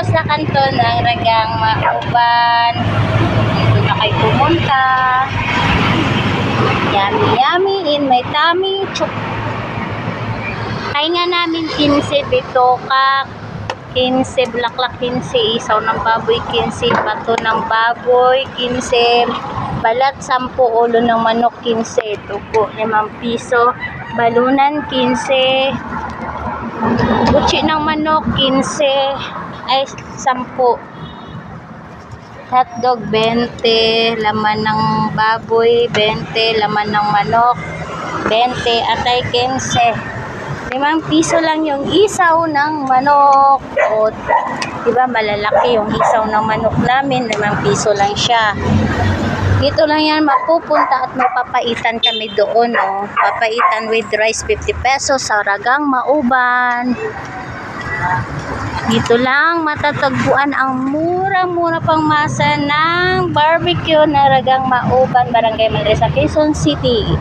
sa kanto ng Ragang Mauban. Dito na kayo pumunta. Yummy, yummy in my tummy. Chuk. Kaya nga namin 15 bitoka, 15 bulaklak, 15 isaw ng baboy, 15 bato ng baboy, 15 balat, 10 ulo ng manok, 15 tupo, 5 piso, balunan 15, butsi ng manok 15, ay 10, hotdog 20, laman ng baboy 20, laman ng manok 20, atay 15. 5 piso lang yung isaw ng manok. O, diba malalaki yung isaw ng manok namin, 5 piso lang siya. Dito lang yan mapupunta at mapapaitan kami doon. O. Papaitan with rice 50 pesos sa Ragang Mauban. Dito lang matatagpuan ang murang-mura pang masa ng barbecue na Ragang Mauban, Barangay Mandresa, Quezon City.